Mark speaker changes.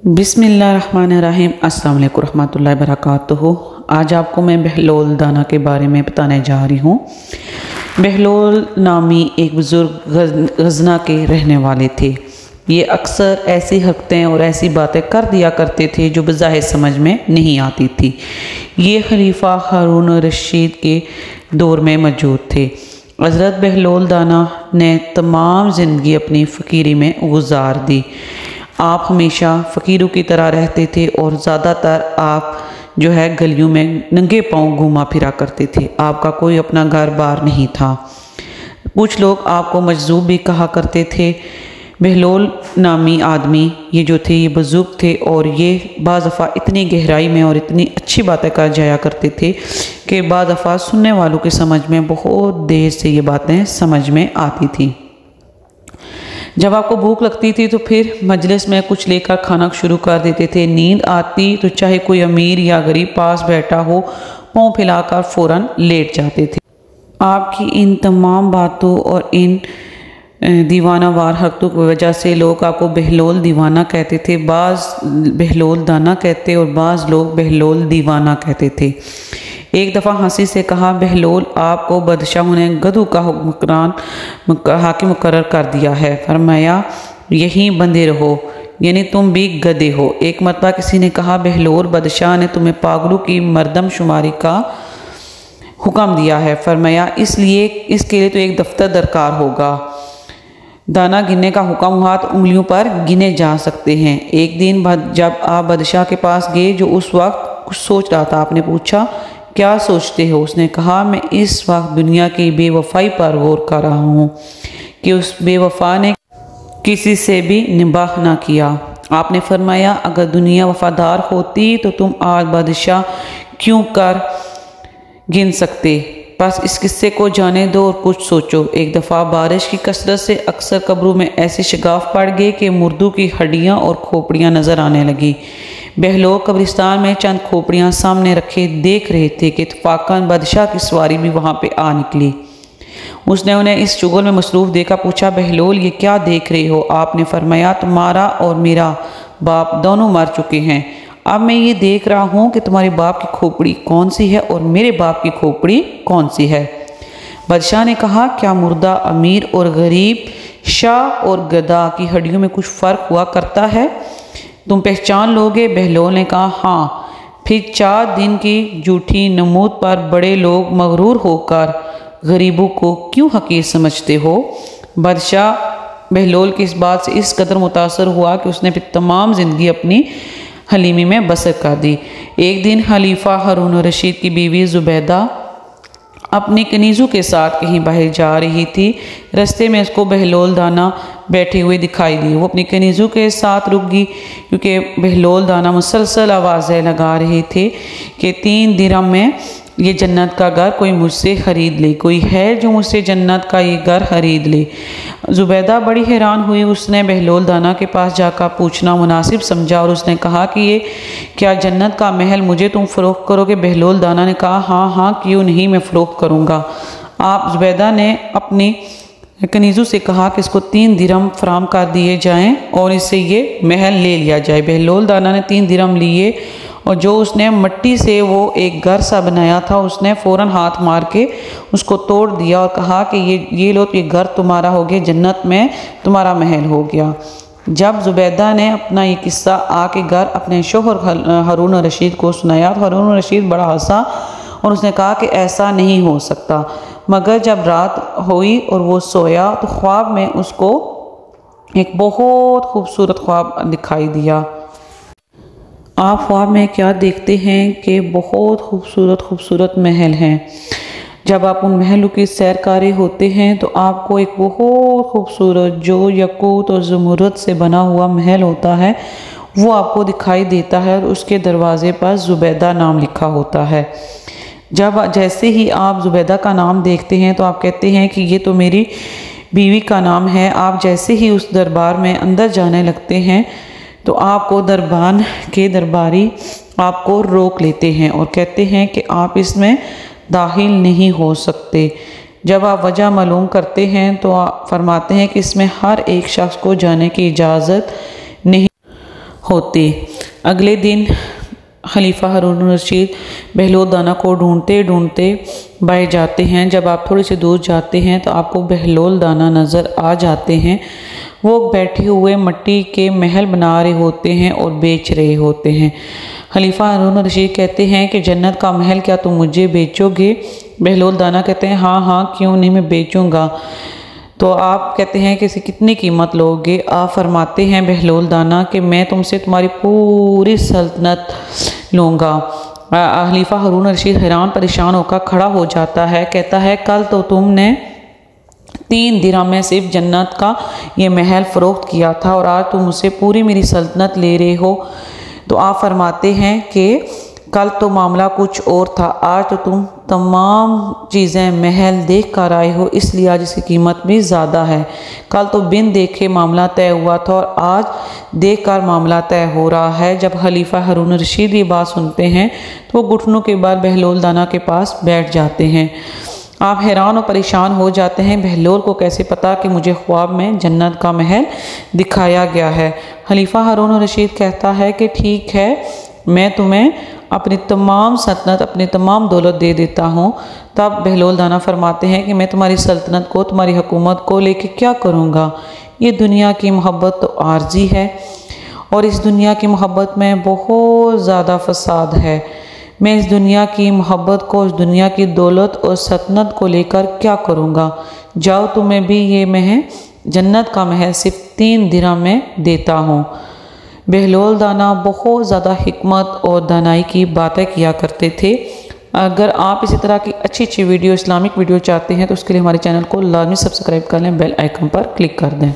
Speaker 1: बिस्मिल्लाहिर्रहमानिर्रहीम। अस्सलाम वालेकुम रहमतुल्लाहि बरकातुहू। आज आपको मैं बहलोल दाना के बारे में बताने जा रही हूँ। बहलोल नामी एक बुज़ुर्ग गज़ना के रहने वाले थे। ये अक्सर ऐसी हरकतें और ऐसी बातें कर दिया करते थे जो बज़ाहिर समझ में नहीं आती थी। ये खलीफा हारून रशीद के दौर में मौजूद थे। हज़रत बहलोल दाना ने तमाम ज़िंदगी अपनी फ़कीरी में गुजार दी। आप हमेशा फ़कीरों की तरह रहते थे और ज़्यादातर आप जो है गलियों में नंगे पांव घूमा फिरा करते थे। आपका कोई अपना घर बार नहीं था। कुछ लोग आपको मजज़ूब भी कहा करते थे। बहलोल नामी आदमी ये जो थे ये बुज़ुर्ग थे और ये बाज़ दफ़ा इतनी गहराई में और इतनी अच्छी बातें कर जाया करते थे कि बाज़ दफ़ा सुनने वालों की समझ में बहुत देर से ये बातें समझ में आती थी। जब आपको भूख लगती थी तो फिर मजलिस में कुछ लेकर खाना शुरू कर देते थे। नींद आती तो चाहे कोई अमीर या गरीब पास बैठा हो पाँव फैलाकर फ़ौरन लेट जाते थे। आपकी इन तमाम बातों और इन दीवानावार हरकतों की वजह से लोग आपको बहलोल दीवाना कहते थे। बाज़ बहलोल दाना कहते और बाज़ लोग बहलोल दीवाना कहते थे। एक दफ़ा हंसी से कहा, बहलोल आपको बादशाहों ने गदू का हुक्मरान हाकिम मुकर्रर कर दिया है। फरमाया यहीं बंधे रहो, यानी तुम भी गधे हो। एक मरतबा किसी ने कहा, बहलोल बादशाह ने तुम्हें पागलों की मरदमशुमारी का हुक्म दिया है। फरमाया इसके लिए तो एक दफ्तर दरकार होगा। दाना गिनने का हुक्म हुआ तो उंगलियों पर गिने जा सकते हैं। एक दिन जब आप बादशाह के पास गए जो उस वक्त कुछ सोच रहा था, आपने पूछा क्या सोचते हो? उसने कहा मैं इस वक्त दुनिया की बेवफाई पर गौर कर रहा हूँ कि उस बेवफा ने किसी से भी निबाह ना किया। आपने फरमाया अगर दुनिया वफादार होती तो तुम आज बादशाह क्यों कर गिन सकते? बस इस किस्से को जाने दो और कुछ सोचो। एक दफ़ा बारिश की कसरत से अक्सर कब्रों में ऐसे शगाफ पड़ गए कि मुर्दों की हड्डियाँ और खोपड़ियाँ नज़र आने लगी। बहलोल कब्रिस्तान में चंद खोपड़ियाँ सामने रखे देख रहे थे कि इत्तफाकन बादशाह की सवारी भी वहाँ पे आ निकली। उसने उन्हें इस शुगल में मसरूफ़ देखा। पूछा, बहलोल ये क्या देख रहे हो? आपने फरमाया तुम्हारा और मेरा बाप दोनों मर चुके हैं। अब मैं ये देख रहा हूँ कि तुम्हारे बाप की खोपड़ी कौन सी है और मेरे बाप की खोपड़ी कौन सी है। बादशाह ने कहा, क्या मुर्दा अमीर और गरीब, शाह और गदा की हड्डियों में कुछ फ़र्क हुआ करता है? तुम पहचान लोगे? बहलोल ने कहा, हाँ। फिर 4 दिन की झूठी नमूद पर बड़े लोग मगरूर होकर गरीबों को क्यों हकीर समझते हो? बादशाह बहलोल की इस बात से इस कदर मुतासर हुआ कि उसने फिर तमाम ज़िंदगी अपनी हलीमी में बसर कर दी। एक दिन खलीफा हारून रशीद की बीवी ज़ुबैदा अपनी कनीज़ों के साथ कहीं बाहर जा रही थी। रास्ते में उसको बहलोल दाना बैठे हुए दिखाई दिए। वो अपनी कनीज़ों के साथ रुक गई क्योंकि बहलोल दाना मुसलसल आवाज़ें लगा रहे थे कि 3 दिरहम में ये जन्नत का घर कोई मुझसे ख़रीद ले, कोई है जो मुझसे जन्नत का ये घर ख़रीद ले। ज़ुबैदा बड़ी हैरान हुई। उसने बहलोल दाना के पास जाकर पूछना मुनासिब समझा और उसने कहा कि ये क्या जन्नत का महल मुझे तुम फ़रोख्त करोगे? बहलोल दाना ने कहा, हाँ हाँ क्यों नहीं, मैं फ़रोख्त करूँगा। आप ज़ुबैदा ने अपनी कनीज़ों से कहा कि इसको 3 दिरहम फराम कर दिए जाएँ और इससे ये महल ले लिया जाए। बहलोल दाना ने 3 दिरहम लिए और जो उसने मिट्टी से वो एक घर सा बनाया था उसने फ़ौरन हाथ मार के उसको तोड़ दिया और कहा कि ये लो, ये घर तुम्हारा हो गया, जन्नत में तुम्हारा महल हो गया। जब ज़ुबैदा ने अपना ये किस्सा आके घर अपने शोहर हारून रशीद को सुनाया तो हारून रशीद बड़ा हंसा और उसने कहा कि ऐसा नहीं हो सकता। मगर जब रात हुई और वो सोया तो ख्वाब में उसको एक बहुत खूबसूरत ख्वाब दिखाई दिया। आप ख्वाब में क्या देखते हैं कि बहुत खूबसूरत महल हैं। जब आप उन महलों की सैर कर रहे होते हैं तो आपको एक बहुत खूबसूरत जो यकूत और ज़मुरद से बना हुआ महल होता है वो आपको दिखाई देता है और उसके दरवाज़े पर ज़ुबैदा नाम लिखा होता है। जैसे ही आप ज़ुबैदा का नाम देखते हैं तो आप कहते हैं कि ये तो मेरी बीवी का नाम है। आप जैसे ही उस दरबार में अंदर जाने लगते हैं तो आपको दरबान के दरबारी आपको रोक लेते हैं और कहते हैं कि आप इसमें दाखिल नहीं हो सकते। जब आप वजह मालूम करते हैं तो आप फरमाते हैं कि इसमें हर एक शख्स को जाने की इजाज़त नहीं। होते। अगले दिन खलीफा हारून रशीद बहलोल दाना को ढूंढते ढूंढते बाहर जाते हैं। जब आप थोड़ी सी दूर जाते हैं तो आपको बहलोल दाना नज़र आ जाते हैं। वो बैठे हुए मिट्टी के महल बना रहे होते हैं और बेच रहे होते हैं। खलीफा हारून रशीद कहते हैं कि जन्नत का महल क्या तुम मुझे बेचोगे? बहलोल दाना कहते हैं हाँ हाँ क्यों नहीं, मैं बेचूंगा। तो आप कहते हैं कि इसे कितनी कीमत लोगे? आप फरमाते हैं बहलोल दाना कि मैं तुमसे तुम्हारी पूरी सल्तनत लूँगा। खलीफा हारून रशीद हैरान परेशान होकर खड़ा हो जाता है, कहता है कल तो तुमने 3 दिरहम में सिर्फ जन्नत का ये महल फ़रोख्त किया था और आज तुम मुझसे पूरी मेरी सल्तनत ले रहे हो। तो आप फरमाते हैं कि कल तो मामला कुछ और था, आज तो तुम तमाम चीज़ें महल देख कर आए हो, इसलिए आज इसकी कीमत भी ज़्यादा है। कल तो बिन देखे मामला तय हुआ था और आज देख कर मामला तय हो रहा है। जब खलीफा हारून रशीद ये बात सुनते हैं तो वो घुटनों के बाद बहलोल दाना के पास बैठ जाते हैं। आप हैरान और परेशान हो जाते हैं, बहलोल को कैसे पता कि मुझे ख्वाब में जन्नत का महल दिखाया गया है? खलीफा हारून रशीद कहता है कि ठीक है, मैं तुम्हें अपनी तमाम सल्तनत, अपनी तमाम दौलत दे देता हूँ। तब बहलोल दाना फरमाते हैं कि मैं तुम्हारी सल्तनत को, तुम्हारी हुकूमत को लेके क्या करूँगा? ये दुनिया की मोहब्बत तो आर्जी है और इस दुनिया की मोहब्बत में बहुत ज़्यादा फसाद है। मैं इस दुनिया की मोहब्बत को, इस दुनिया की दौलत और सल्तनत को लेकर क्या करूँगा? जाओ तुम्हें भी ये महल, जन्नत का महल सिर्फ 3 दिरहम में देता हूँ। बहलोल दाना बहुत ज़्यादा हिकमत और दानाई की बातें किया करते थे। अगर आप इसी तरह की अच्छी अच्छी वीडियो, इस्लामिक वीडियो चाहते हैं तो उसके लिए हमारे चैनल को लाजमी सब्सक्राइब कर लें, बेल आइकन पर क्लिक कर दें।